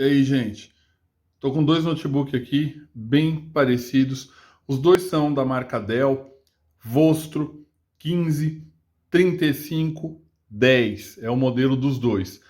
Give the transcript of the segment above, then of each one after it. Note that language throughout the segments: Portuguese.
E aí, gente? Tô com dois notebooks aqui, bem parecidos. Os dois são da marca Dell, Vostro 15, 35, 10. É o modelo dos dois.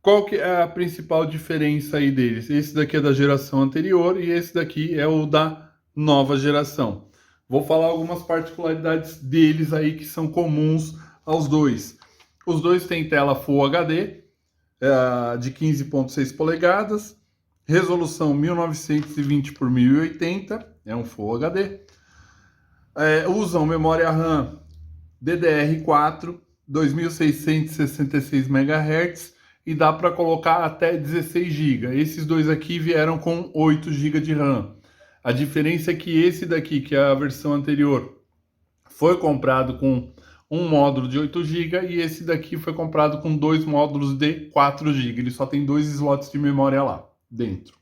Qual que é a principal diferença aí deles? Esse daqui é da geração anterior e esse daqui é o da nova geração. Vou falar algumas particularidades deles aí que são comuns aos dois. Os dois têm tela Full HD, de 15,6 polegadas, resolução 1920 por 1080, é um Full HD. Usam memória RAM DDR4, 2666 MHz e dá para colocar até 16 GB. Esses dois aqui vieram com 8 GB de RAM. A diferença é que esse daqui, que é a versão anterior, foi comprado com um módulo de 8 GB e esse daqui foi comprado com dois módulos de 4 GB. Ele só tem dois slots de memória lá dentro.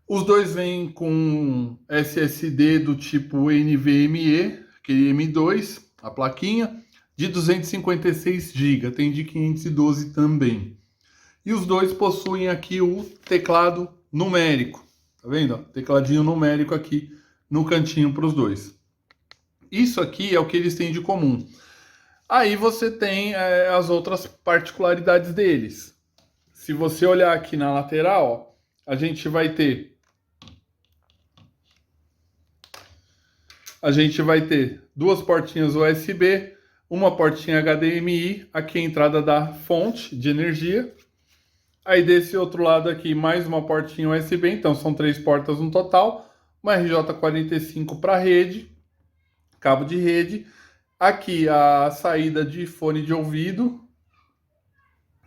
Os dois vêm com SSD do tipo NVMe, aquele M2, a plaquinha, de 256 GB, tem de 512 também. E os dois possuem aqui o teclado numérico, tá vendo? Tecladinho numérico aqui no cantinho para os dois. Isso aqui é o que eles têm de comum. Aí você tem as outras particularidades deles. Se você olhar aqui na lateral, ó, a gente vai ter duas portinhas USB, uma portinha HDMI, aqui a entrada da fonte de energia. Aí desse outro lado aqui, mais uma portinha USB, então são 3 portas no total. Uma RJ45 para rede, cabo de rede. Aqui a saída de fone de ouvido.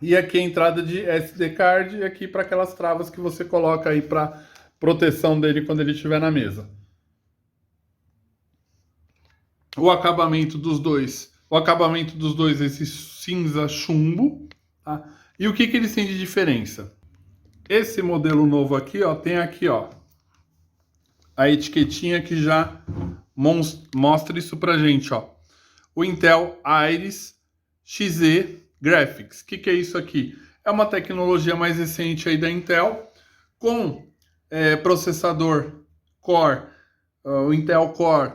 E aqui a entrada de SD card, e aqui para aquelas travas que você coloca aí para proteção dele quando ele estiver na mesa. O acabamento dos dois é esse cinza chumbo, tá? E o que eles têm de diferença? Esse modelo novo aqui, ó, tem aqui, ó, a etiquetinha que já mostra isso pra gente, ó. O Intel Iris Xe Graphics. O que é isso aqui? É uma tecnologia mais recente aí da Intel, com processador Core, o Intel Core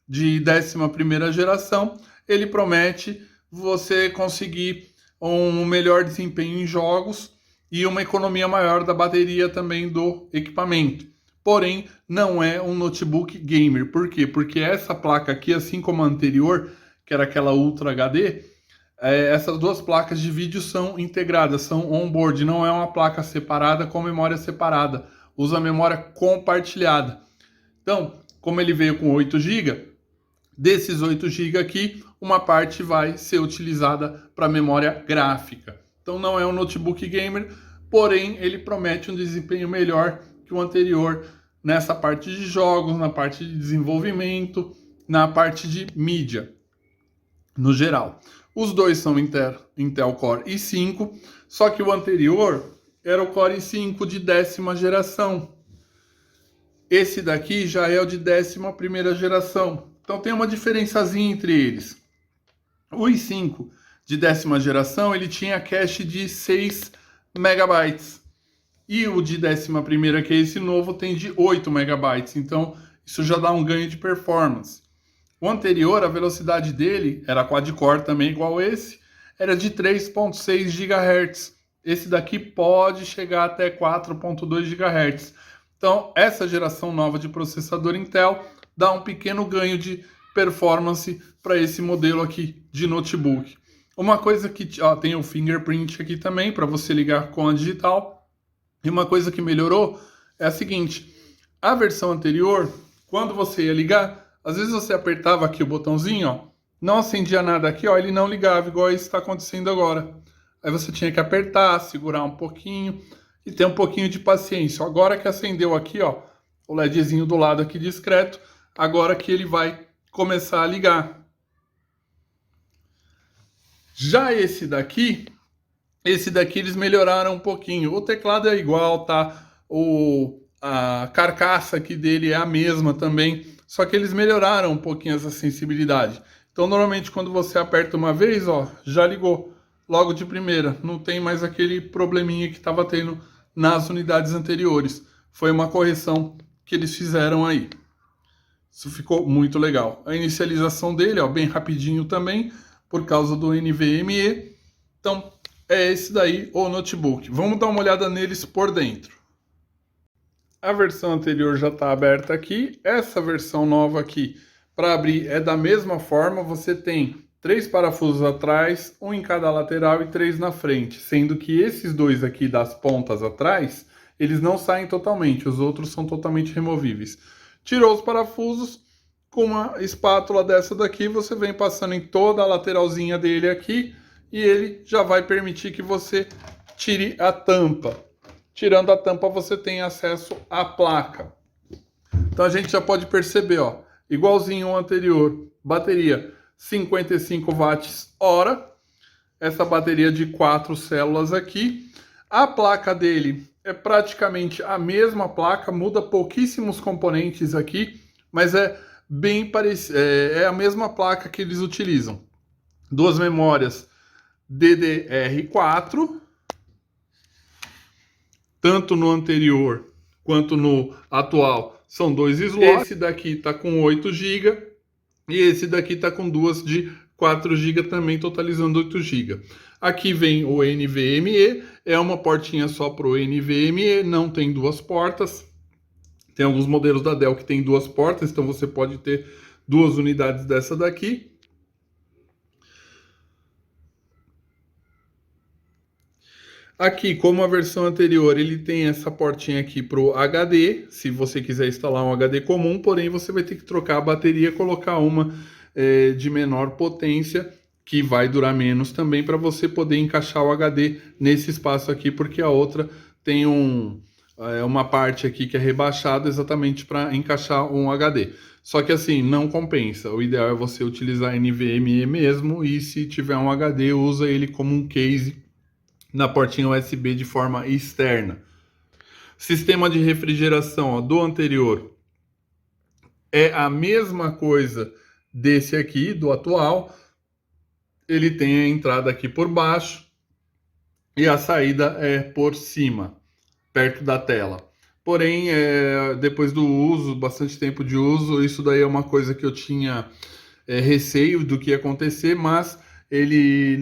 de 11ª geração. Ele promete você conseguir um melhor desempenho em jogos e uma economia maior da bateria também do equipamento. Porém, não é um notebook gamer. Por quê? Porque essa placa aqui, assim como a anterior, que era aquela Ultra HD, essas duas placas de vídeo são integradas, são on-board, não é uma placa separada com memória separada, usa memória compartilhada. Então, como ele veio com 8 GB, desses 8 GB aqui, uma parte vai ser utilizada para memória gráfica. Então não é um notebook gamer, porém ele promete um desempenho melhor que o anterior nessa parte de jogos, na parte de desenvolvimento, na parte de mídia, no geral. Os dois são Intel Core i5, só que o anterior era o Core i5 de 10ª geração. Esse daqui já é o de 11ª geração. Então tem uma diferençazinha entre eles. O i5 de 10ª geração, ele tinha cache de 6 MB. E o de 11ª, que é esse novo, tem de 8 MB. Então isso já dá um ganho de performance. O anterior, a velocidade dele, era quad-core também, igual esse, era de 3.6 GHz. Esse daqui pode chegar até 4.2 GHz. Então, essa geração nova de processador Intel dá um pequeno ganho de performance para esse modelo aqui de notebook. Uma coisa que tem o fingerprint aqui também, para você ligar com a digital. E uma coisa que melhorou é a seguinte: a versão anterior, quando você ia ligar, às vezes você apertava aqui o botãozinho, ó, não acendia nada aqui, ó, ele não ligava, igual isso está acontecendo agora. Aí você tinha que apertar, segurar um pouquinho e ter um pouquinho de paciência. Agora que acendeu aqui, ó, o LEDzinho do lado aqui discreto, agora que ele vai começar a ligar. Já esse daqui eles melhoraram um pouquinho. O teclado é igual, tá? A carcaça aqui dele é a mesma também, só que eles melhoraram um pouquinho essa sensibilidade. Então, normalmente, quando você aperta uma vez, ó, já ligou logo de primeira. Não tem mais aquele probleminha que estava tendo nas unidades anteriores. Foi uma correção que eles fizeram aí. Isso ficou muito legal. A inicialização dele, ó, bem rapidinho também, por causa do NVMe. Então, é esse daí o notebook. Vamos dar uma olhada neles por dentro. A versão anterior já está aberta aqui. Essa versão nova aqui, para abrir, é da mesma forma. Você tem 3 parafusos atrás, um em cada lateral e 3 na frente. Sendo que esses dois aqui das pontas atrás, eles não saem totalmente. Os outros são totalmente removíveis. Tirou os parafusos, com uma espátula dessa daqui, você vem passando em toda a lateralzinha dele aqui e ele já vai permitir que você tire a tampa. Tirando a tampa, você tem acesso à placa. Então a gente já pode perceber, ó, igualzinho ao anterior, bateria 55 watts-hora, essa bateria de 4 células aqui. A placa dele é praticamente a mesma placa, muda pouquíssimos componentes aqui, mas é bem parecido, é a mesma placa que eles utilizam. 2 memórias DDR4, tanto no anterior quanto no atual são 2 slots. Esse daqui está com 8 GB e esse daqui está com 2 de 4 GB também, totalizando 8 GB. Aqui vem o NVMe, é uma portinha só para o NVMe, não tem 2 portas. Tem alguns modelos da Dell que tem 2 portas, então você pode ter 2 unidades dessa daqui. Aqui, como a versão anterior, ele tem essa portinha aqui para o HD, se você quiser instalar um HD comum, porém você vai ter que trocar a bateria e colocar uma de menor potência, que vai durar menos também, para você poder encaixar o HD nesse espaço aqui, porque a outra tem uma parte aqui que é rebaixada exatamente para encaixar um HD. Só que assim, não compensa. O ideal é você utilizar NVMe mesmo, e se tiver um HD, usa ele como um case na portinha USB de forma externa. Sistema de refrigeração, ó, do anterior é a mesma coisa desse aqui, do atual. Ele tem a entrada aqui por baixo e a saída é por cima, perto da tela. Porém, depois do uso, bastante tempo de uso, isso daí é uma coisa que eu tinha receio do que ia acontecer, mas ele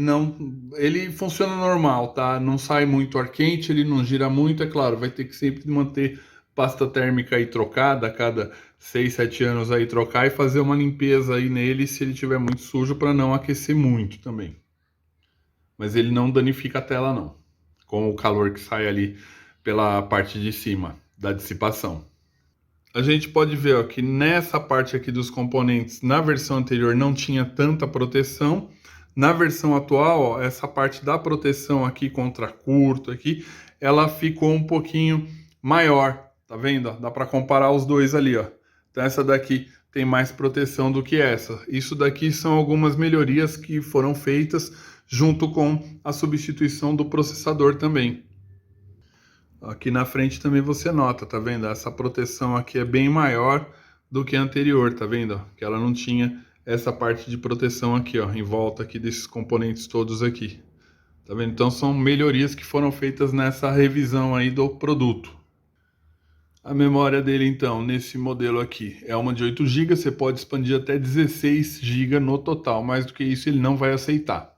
funciona normal, tá? Não sai muito ar quente, ele não gira muito, é claro, vai ter que sempre manter pasta térmica aí trocada, a cada 6, 7 anos aí trocar e fazer uma limpeza aí nele se ele tiver muito sujo, para não aquecer muito também. Mas ele não danifica a tela não, com o calor que sai ali pela parte de cima da dissipação. A gente pode ver, ó, que nessa parte aqui dos componentes, na versão anterior não tinha tanta proteção. Na versão atual, ó, essa parte da proteção aqui contra curto aqui, ela ficou um pouquinho maior, tá vendo? Dá para comparar os dois ali, ó. Então essa daqui tem mais proteção do que essa. Isso daqui são algumas melhorias que foram feitas junto com a substituição do processador também. Aqui na frente também você nota, tá vendo? Essa proteção aqui é bem maior do que a anterior, tá vendo? Que ela não tinha essa parte de proteção aqui, ó, em volta aqui desses componentes todos aqui. Tá vendo? Então são melhorias que foram feitas nessa revisão aí do produto. A memória dele, então, nesse modelo aqui, é uma de 8 GB, você pode expandir até 16 GB no total, mais do que isso ele não vai aceitar.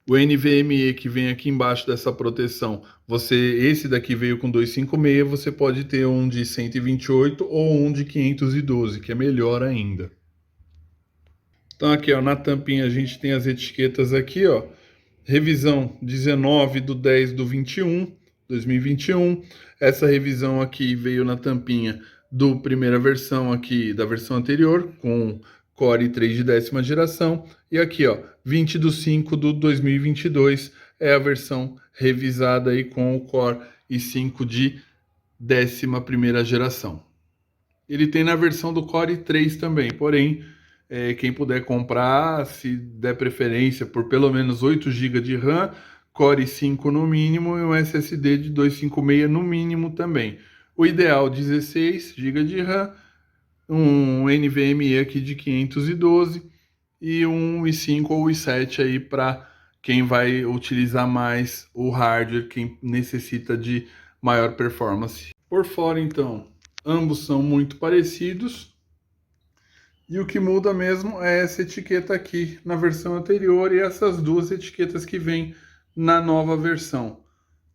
O NVMe que vem aqui embaixo dessa proteção, esse daqui veio com 256, você pode ter um de 128 ou um de 512, que é melhor ainda. Então aqui, ó, na tampinha a gente tem as etiquetas aqui, ó. Revisão 19/10/21, Essa revisão aqui veio na tampinha do primeira versão aqui, da versão anterior, com Core i3 de 10ª geração. E aqui, ó, 20/5/2022 é a versão revisada aí com o Core i5 de 11ª geração. Ele tem na versão do Core i3 também, porém, quem puder comprar, se der preferência por pelo menos 8 GB de RAM, Core i5 no mínimo e um SSD de 256 no mínimo também. O ideal, 16 GB de RAM, um NVMe aqui de 512 e um i5 ou i7 aí para quem vai utilizar mais o hardware, quem necessita de maior performance. Por fora, então, ambos são muito parecidos. E o que muda mesmo é essa etiqueta aqui na versão anterior e essas duas etiquetas que vêm na nova versão.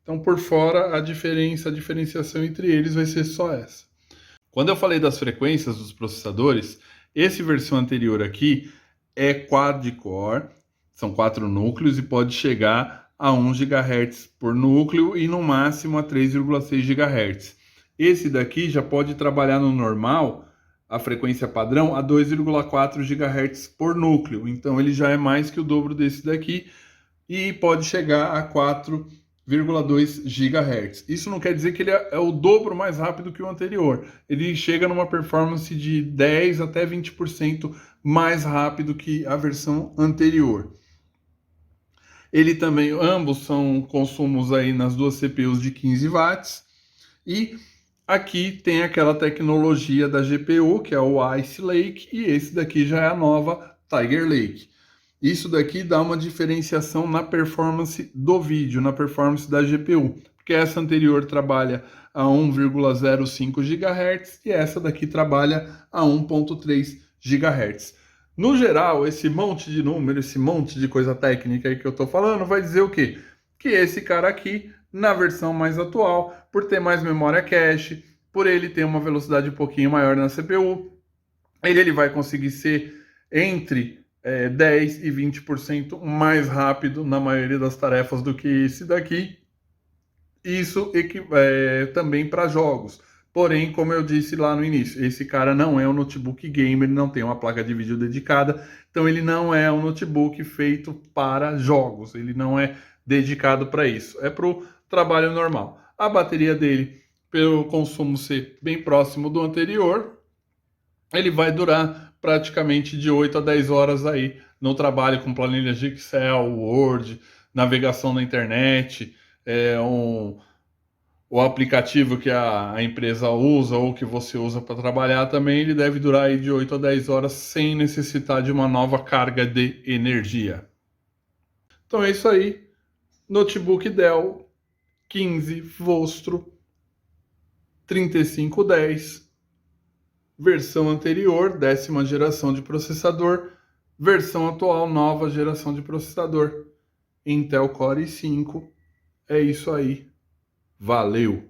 Então, por fora, a diferenciação entre eles vai ser só essa. Quando eu falei das frequências dos processadores, esse versão anterior aqui é quad-core, são 4 núcleos e pode chegar a 1 GHz por núcleo e no máximo a 3,6 GHz. Esse daqui já pode trabalhar no normal, a frequência padrão, a 2,4 GHz por núcleo. Então ele já é mais que o dobro desse daqui e pode chegar a 4,2 GHz. Isso não quer dizer que ele é o dobro mais rápido que o anterior. Ele chega numa performance de 10 até 20% mais rápido que a versão anterior. Ele também, ambos são consumos aí nas duas CPUs de 15 watts. E aqui tem aquela tecnologia da GPU, que é o Ice Lake, e esse daqui já é a nova Tiger Lake. Isso daqui dá uma diferenciação na performance do vídeo, na performance da GPU, porque essa anterior trabalha a 1,05 GHz e essa daqui trabalha a 1,3 GHz. No geral, esse monte de número, esse monte de coisa técnica aí que eu tô falando, vai dizer o quê? Que esse cara aqui, na versão mais atual, por ter mais memória cache, por ele ter uma velocidade um pouquinho maior na CPU, ele vai conseguir ser entre 10 e 20% mais rápido na maioria das tarefas do que esse daqui. Isso também para jogos. Porém, como eu disse lá no início, esse cara não é um notebook gamer, não tem uma placa de vídeo dedicada, então ele não é um notebook feito para jogos, ele não é dedicado para isso, é para o trabalho normal. A bateria dele, pelo consumo ser bem próximo do anterior, ele vai durar praticamente de 8 a 10 horas aí no trabalho com planilhas de Excel, Word, navegação na internet, o aplicativo que a empresa usa ou que você usa para trabalhar também, ele deve durar aí de 8 a 10 horas sem necessitar de uma nova carga de energia. Então é isso aí. Notebook Dell 15 Vostro 3510, versão anterior, 10ª geração de processador, versão atual, nova geração de processador, Intel Core i5. É isso aí. Valeu!